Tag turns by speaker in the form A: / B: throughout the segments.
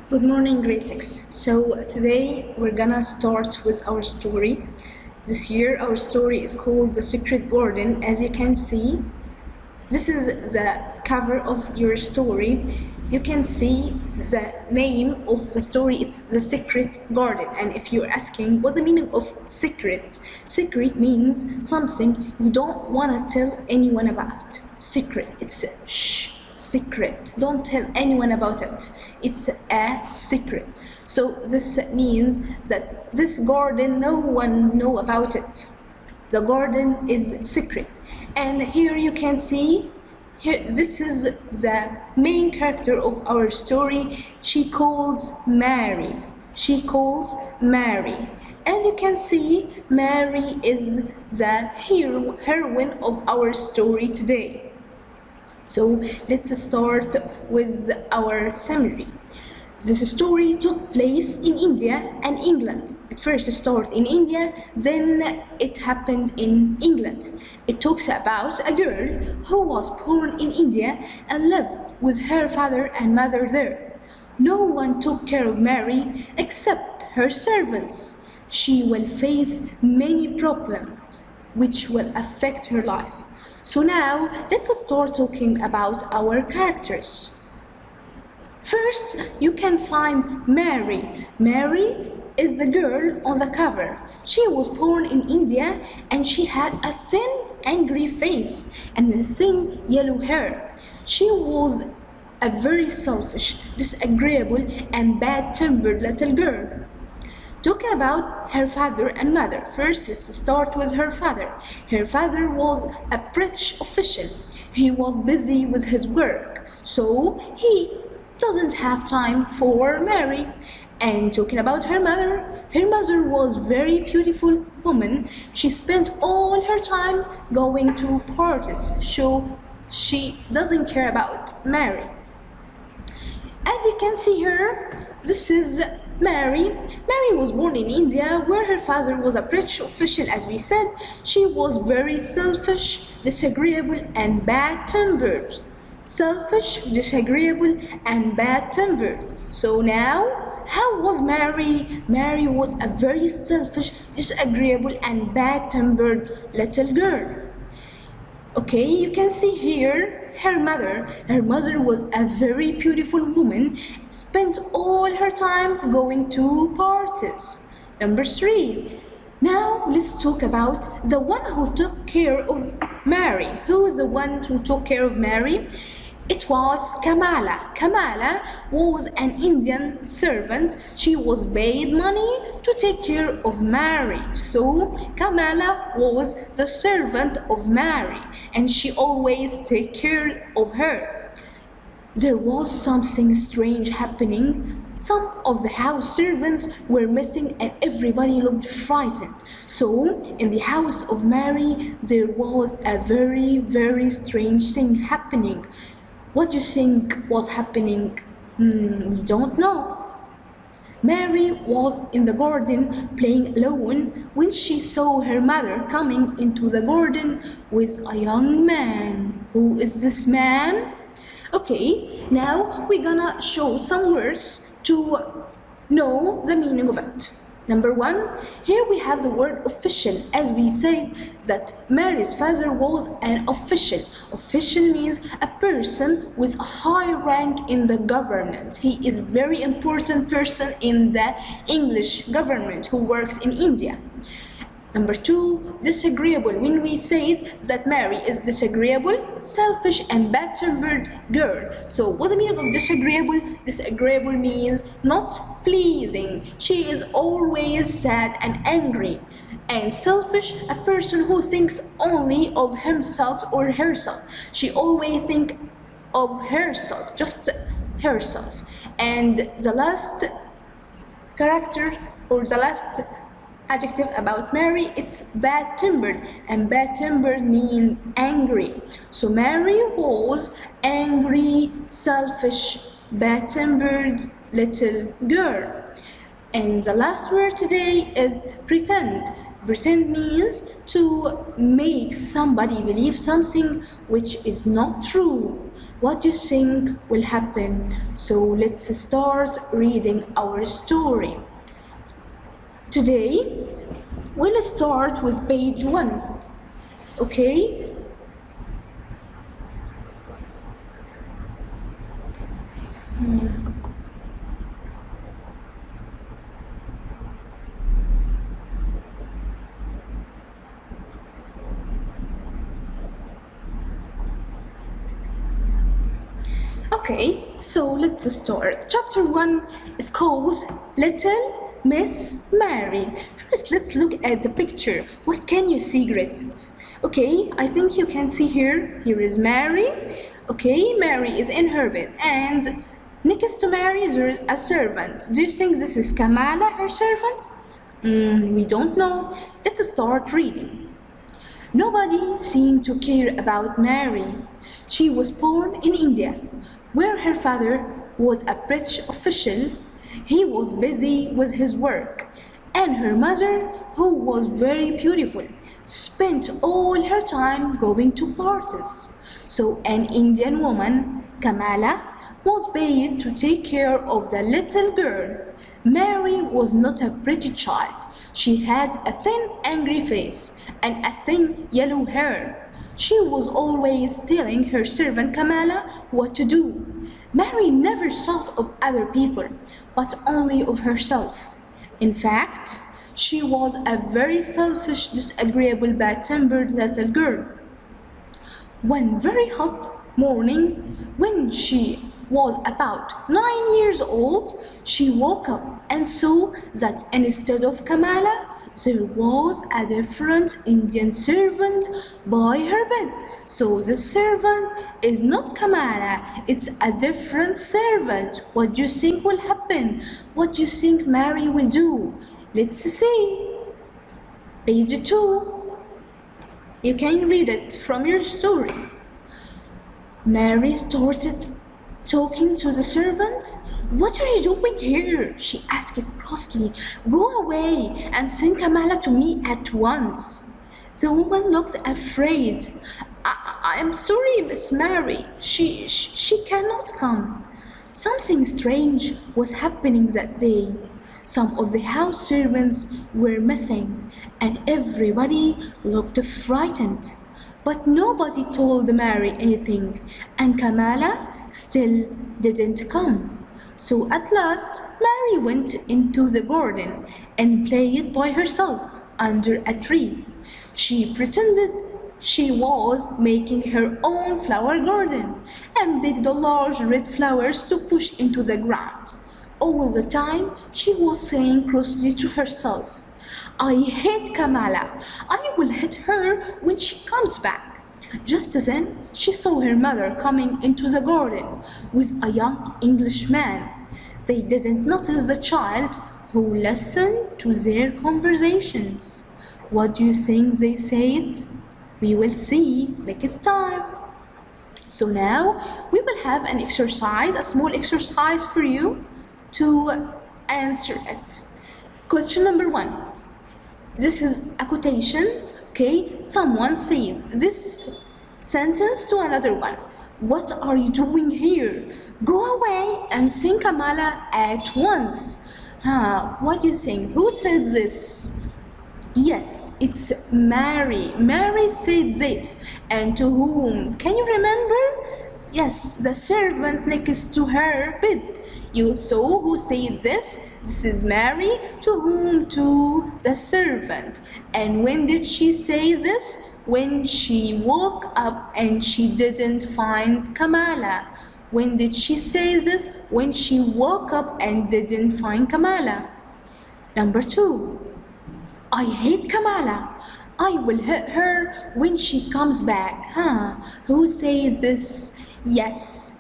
A: Good morning, grade 6. So today we're gonna start with our story. This year our story is called The Secret Garden. As you can see, this is the cover of your story. You can see the name of the story, it's The Secret Garden. And if you're asking what's the meaning of secret, secret means something you don't wanna tell anyone about. Secret, it's shh. Secret, don't tell anyone about it, it's a secret. So this means that this garden no one know about it. The garden is secret. And here you can see, here this is the main character of our story. She calls Mary. As you can see, Mary is the heroine of our story today. So let's start with our summary. This story took place in India and England. It first started in India, then it happened in England. It talks about a girl who was born in India and lived with her father and mother there. No one took care of Mary except her servants. She will face many problems which will affect her life. So now let's start talking about our characters. First, you can find Mary. Mary is the girl on the cover. She was born in India and she had a thin, angry face and a thin yellow hair. She was a very selfish, disagreeable and bad-tempered little girl. Talking about her father and mother. First, let's start with her father. Her father was a British official. He was busy with his work, so he doesn't have time for Mary. And talking about her mother was a very beautiful woman. She spent all her time going to parties, so she doesn't care about Mary. As you can see here, this is Mary. Mary was born in India, where her father was a British official, as we said. She was very selfish, disagreeable, and bad-tempered. Selfish, disagreeable, and bad-tempered. So now, how was Mary? Mary was a very selfish, disagreeable, and bad-tempered little girl. Okay, you can see here her mother. Her mother was a very beautiful woman, spent all her time going to parties. Number 3. Now let's talk about the one who took care of Mary. Who is the one who took care of Mary? It was Kamala. Kamala was an Indian servant. She was paid money to take care of Mary. So Kamala was the servant of Mary and she always take care of her. There was something strange happening. Some of the house servants were missing and everybody looked frightened. So in the house of Mary there was a very strange thing happening. What do you think was happening? We don't know. Mary was in the garden playing alone when she saw her mother coming into the garden with a young man. Who is this man? Okay, now we're gonna show some words to know the meaning of it. Number 1, here we have the word official. As we said that Mary's father was an official. Official means a person with a high rank in the government. He is a very important person in the English government who works in India. Number 2, disagreeable. When we say that Mary is disagreeable, selfish and bad-tempered girl. So what's the meaning of disagreeable? Disagreeable means not pleasing. She is always sad and angry. And selfish, a person who thinks only of himself or herself. She always thinks of herself, just herself. And the last character or the last adjective about Mary, it's bad-tempered, and bad-tempered means angry. So Mary was angry, selfish, bad-tempered little girl. And the last word today is pretend. Pretend means to make somebody believe something which is not true. What do you think will happen? So let's start reading our story. Today, we'll start with page 1. Okay? Okay, so let's start. Chapter 1 is called Little Miss Mary. First, let's look at the picture. What can you see, Graces? Okay, I think you can see here. Here is Mary. Okay, Mary is in her bed, and next to Mary there is a servant. Do you think this is Kamala, her servant? We don't know. Let's start reading. Nobody seemed to care about Mary. She was born in India, where her father was a British official. He was busy with his work, and her mother, who was very beautiful, spent all her time going to parties. So an Indian woman, Kamala, was paid to take care of the little girl. Mary was not a pretty child. She had a thin, angry face and a thin, yellow hair. She was always telling her servant Kamala what to do. Mary never thought of other people, but only of herself. In fact, she was a very selfish, disagreeable, bad-tempered little girl. One very hot morning, when she was about 9 years old, she woke up and saw that instead of Kamala, there was a different Indian servant by her bed. So the servant is not Kamala, it's a different servant. What do you think will happen? What do you think Mary will do? Let's see. Page 2. You can read it from your story. Mary started talking to the servant. "What are you doing here?" she asked crossly. "Go away and send Kamala to me at once." The woman looked afraid. I am sorry, Miss Mary. She cannot come." Something strange was happening that day. Some of the house servants were missing, and everybody looked frightened. But nobody told Mary anything, and Kamala still didn't come. So at last, Mary went into the garden and played by herself under a tree. She pretended she was making her own flower garden and picked large red flowers to push into the ground. All the time, she was saying crossly to herself, "I hate Kamala. I will hit her when she comes back." Just then, she saw her mother coming into the garden with a young Englishman. They didn't notice the child, who listened to their conversations. What do you think they said? We will see next time. So now we will have an exercise, a small exercise for you to answer it. Question number 1. This is a quotation. Okay, someone said this sentence to another one. "What are you doing here? Go away and send Kamala at once." What do you think? Who said this? Yes, it's Mary. Mary said this. And to whom? Can you remember? Yes, the servant next to her bed. You saw who said this? This is Mary. To whom? To the servant. And when did she say this? When she woke up and she didn't find Kamala. When did she say this? When she woke up and didn't find Kamala. Number 2. "I hate Kamala. I will hit her when she comes back." Who said this? Yes,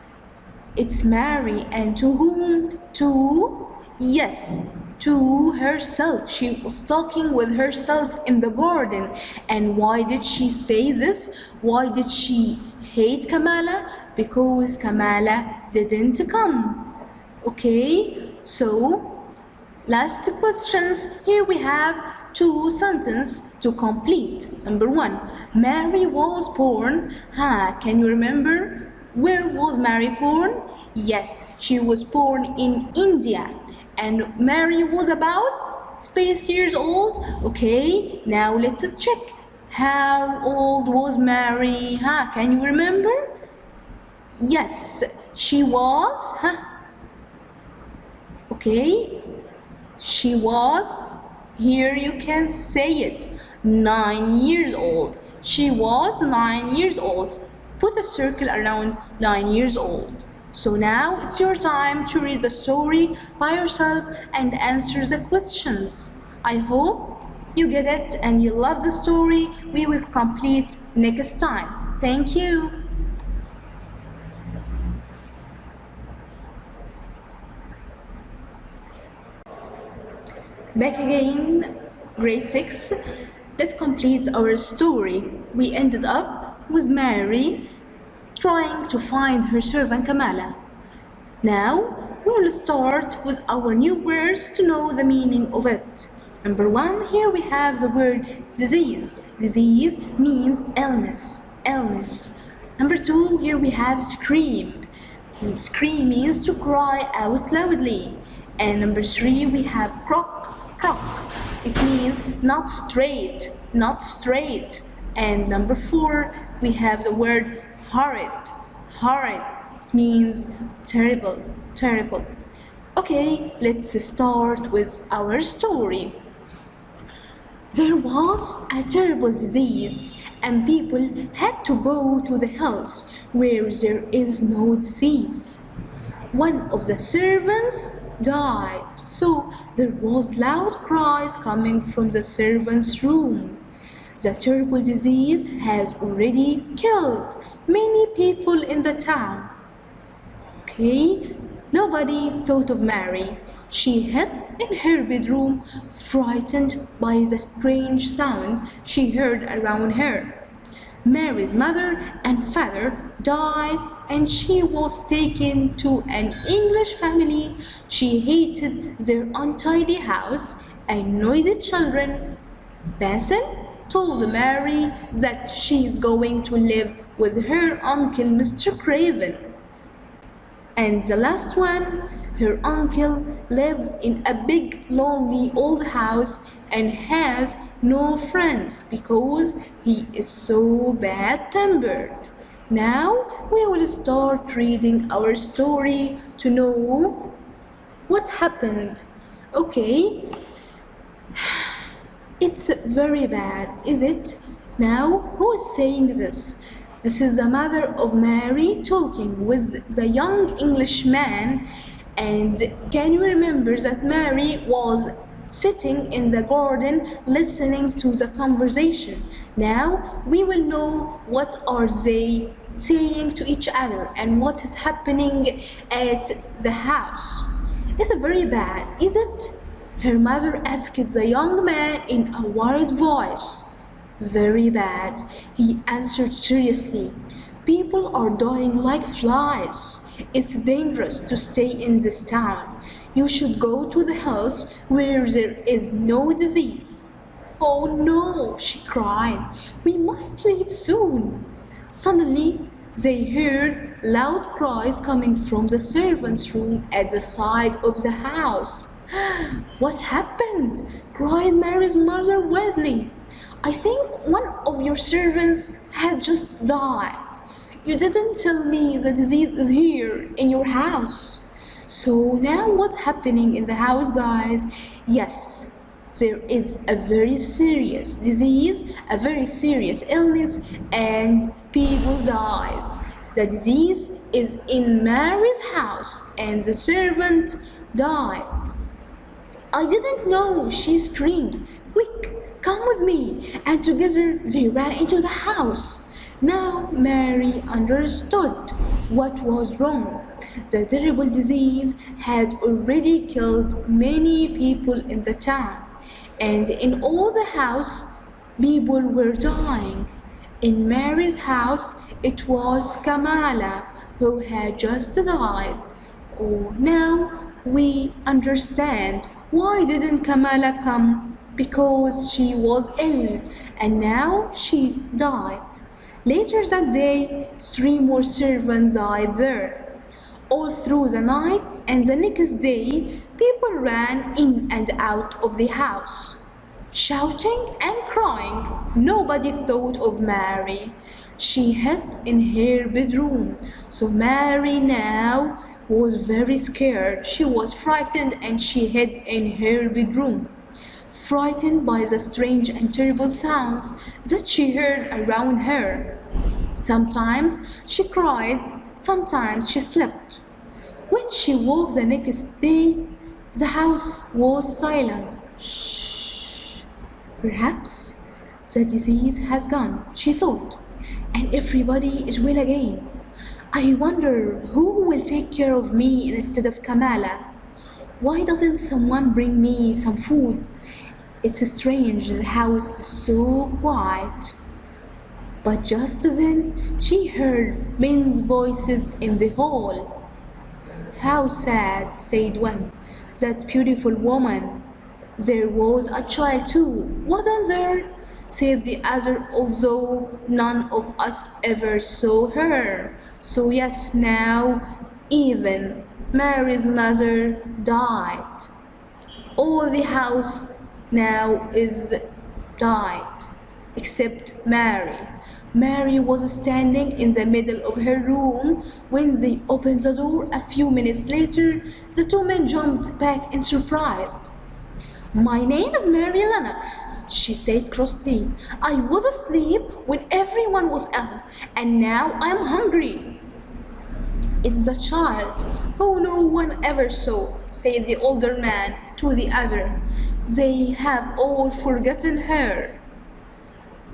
A: it's Mary. And to whom? To, yes, to herself. She was talking with herself in the garden. And why did she say this? Why did she hate Kamala? Because Kamala didn't come. Okay, so last questions. Here we have two sentences to complete. Number one, Mary was born. Can you remember? Where was Mary born? Yes, she was born in India. And Mary was about space years old. Okay, now let's check. How old was Mary? Can you remember? Yes, she was. Okay, she was, here you can say it, 9 years old. She was 9 years old. Put a circle around 9 years old. So now it's your time to read the story by yourself and answer the questions. I hope you get it and you love the story. We will complete next time. Thank you. Back again, grade 6. Let's complete our story. We ended up with Mary trying to find her servant Kamala. Now, we will start with our new words to know the meaning of it. Number one, here we have the word disease. Disease means illness, illness. Number two, here we have scream. Scream means to cry out loudly. And number three, we have croak, croak. It means not straight, not straight. And number four, we have the word horrid, horrid. It means terrible, terrible. Okay, let's start with our story. There was a terrible disease, and people had to go to the hills where there is no disease. One of the servants died, so there was loud cries coming from the servants' room. The terrible disease has already killed many people in the town. Okay, nobody thought of Mary. She hid in her bedroom, frightened by the strange sound she heard around her. Mary's mother and father died, and she was taken to an English family. She hated their untidy house and noisy children. Basil told Mary that she is going to live with her uncle, Mr. Craven. And the last one, her uncle lives in a big, lonely old house and has no friends because he is so bad-tempered. Now we will start reading our story to know what happened. Okay, it's very bad, is it? Now, who is saying this? This is the mother of Mary talking with the young Englishman. And can you remember that Mary was sitting in the garden listening to the conversation? Now we will know what are they saying to each other and what is happening at the house. It's very bad, is it? Her mother asked the young man in a worried voice. Very bad, he answered seriously. People are dying like flies. It's dangerous to stay in this town. You should go to the hills where there is no disease. Oh no, she cried. We must leave soon. Suddenly, they heard loud cries coming from the servants' room at the side of the house. What happened? Cried Mary's mother wildly. I think one of your servants had just died. You didn't tell me the disease is here in your house. So now what's happening in the house, guys? Yes, there is a very serious disease, a very serious illness, and people dies. The disease is in Mary's house and the servant died. I didn't know, she screamed. Quick, come with me. And together they ran into the house. Now Mary understood what was wrong. The terrible disease had already killed many people in the town, and in all the house, people were dying. In Mary's house, it was Kamala who had just died. Oh, now we understand why didn't Kamala come because she was ill and now she died. Later that day, 3 more servants died there. All through the night and the next day, people ran in and out of the house, shouting and crying. Nobody thought of Mary. She hid in her bedroom. So Mary now was very scared. She was frightened and she hid in her bedroom, frightened by the strange and terrible sounds that she heard around her. Sometimes she cried, sometimes she slept. When she woke the next day, the house was silent. Shh. Perhaps the disease has gone, she thought, and everybody is well again. I wonder who will take care of me instead of Kamala. Why doesn't someone bring me some food? It's strange, the house is so quiet. But just then she heard men's voices in the hall. How sad, said one. That beautiful woman. There was a child too, wasn't there? Said the other, although none of us ever saw her. So yes, now even Mary's mother died. All the house now is died, except Mary. Mary was standing in the middle of her room when they opened the door. A few minutes later, the 2 men jumped back in surprise. My name is Mary Lennox, she said crossly. I was asleep when everyone was ill, and now I am hungry. It's the child who no one ever saw, said the older man to the other. They have all forgotten her.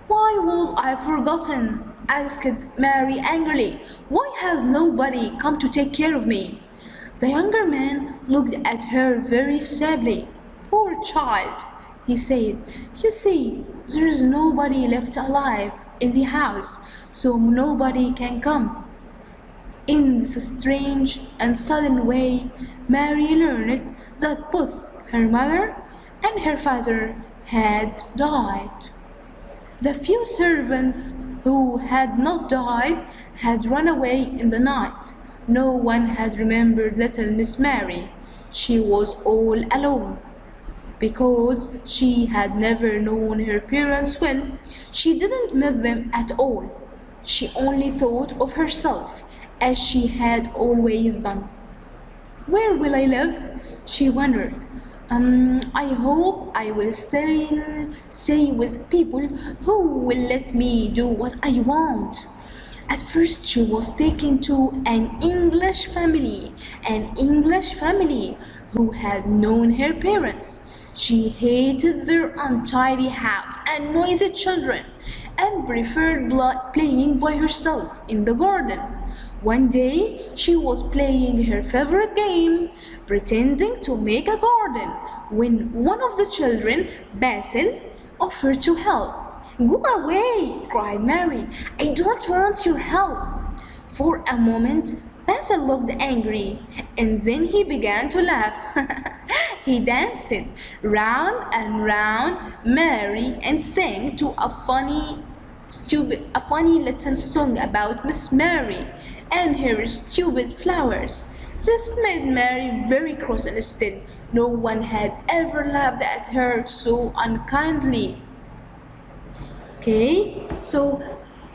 A: Why was I forgotten? Asked Mary angrily. Why has nobody come to take care of me? The younger man looked at her very sadly. Poor child, he said. You see, there is nobody left alive in the house, so nobody can come. In this strange and sudden way, Mary learned that both her mother and her father had died. The few servants who had not died had run away in the night. No one had remembered little Miss Mary. She was all alone. Because she had never known her parents well, she didn't miss them at all. She only thought of herself, as she had always done. Where will I live? She wondered. I hope I will stay with people who will let me do what I want. At first she was taken to an English family who had known her parents. She hated their untidy house and noisy children and preferred playing by herself in the garden. One day she was playing her favorite game, pretending to make a garden, when one of the children, Basil, offered to help. Go away, cried Mary. I don't want your help. For a moment, Basil looked angry, and then he began to laugh. He danced round and round Mary and sang to a funny little song about Miss Mary and her stupid flowers. This made Mary very cross instead. No one had ever laughed at her so unkindly. Okay, so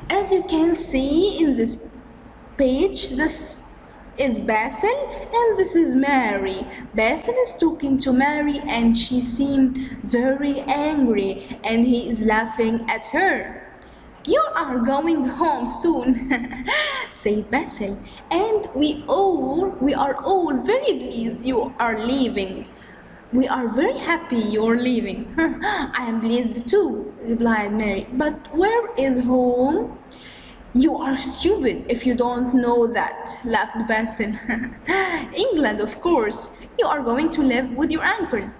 A: as you can see in this page, this is Basil and this is Mary. Basil is talking to Mary and she seemed very angry and he is laughing at her. You are going home soon, said Basil, and we are all very pleased you are leaving. We are very happy you're leaving. I am pleased too, replied Mary. But where is home? You are stupid if you don't know that, laughed Basil. England, of course. You are going to live with your uncle,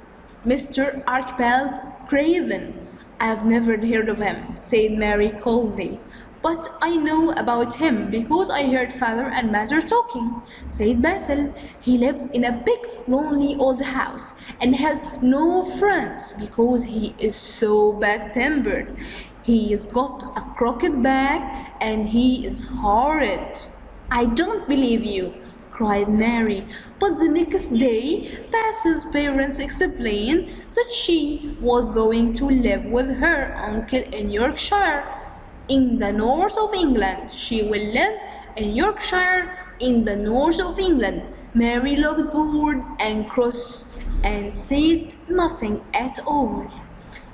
A: Mr. Archibald Craven. I have never heard of him, said Mary coldly. But I know about him because I heard father and mother talking, said Basil. He lives in a big, lonely old house and has no friends because he is so bad-tempered. He's got a crooked back and he is horrid. I don't believe you, cried Mary. But the next day, Basil's parents explained that she was going to live with her uncle in Yorkshire. In the north of England. She will live in Yorkshire in the north of England. Mary looked bored and cross and said nothing at all.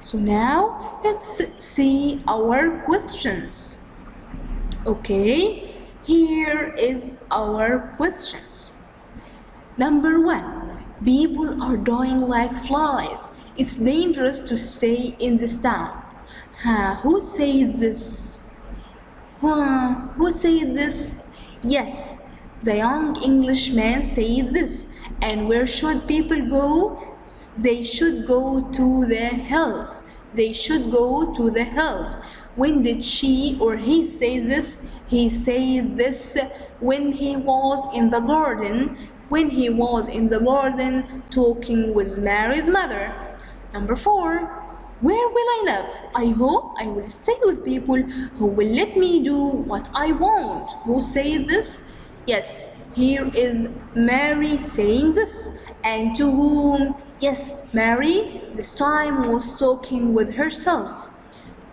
A: So now let's see our questions. Okay, here is our questions. Number 1. People are dying like flies. It's dangerous to stay in this town. Who said this? Who said this? Yes, the young Englishman said this. And where should people go? They should go to the hills. They should go to the hills. When did she or he say this? He said this when he was in the garden. When he was in the garden talking with Mary's mother. Number 4. Where will I live? I hope I will stay with people who will let me do what I want. Who said this? Yes, here is Mary saying this. And to whom? Yes, Mary this time was talking with herself.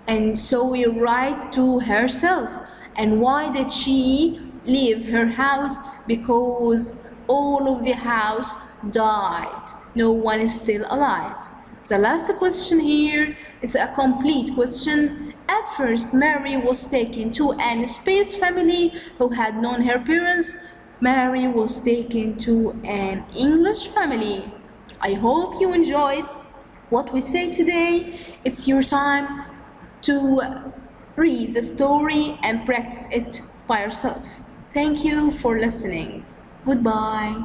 A: And so we write to herself. And why did she leave her house? Because all of the house died. No one is still alive. The last question here is a complete question. At first, Mary was taken to an space family who had known her parents. Mary was taken to an English family. I hope you enjoyed what we say today. It's your time to read the story and practice it by yourself. Thank you for listening. Goodbye.